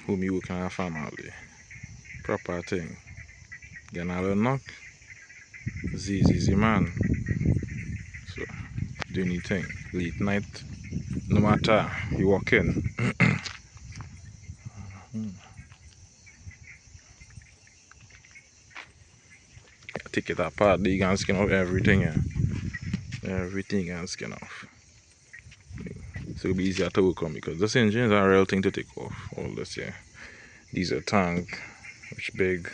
whom you work in a family. Proper thing. Get a knock. Easy man. So do anything. Late night. No matter you walk in. Take it apart, you can skin off everything, yeah. Everything you can skin off. So it'll be easier to work on because this engine is a real thing to take off. All this, yeah. These are tank, which big.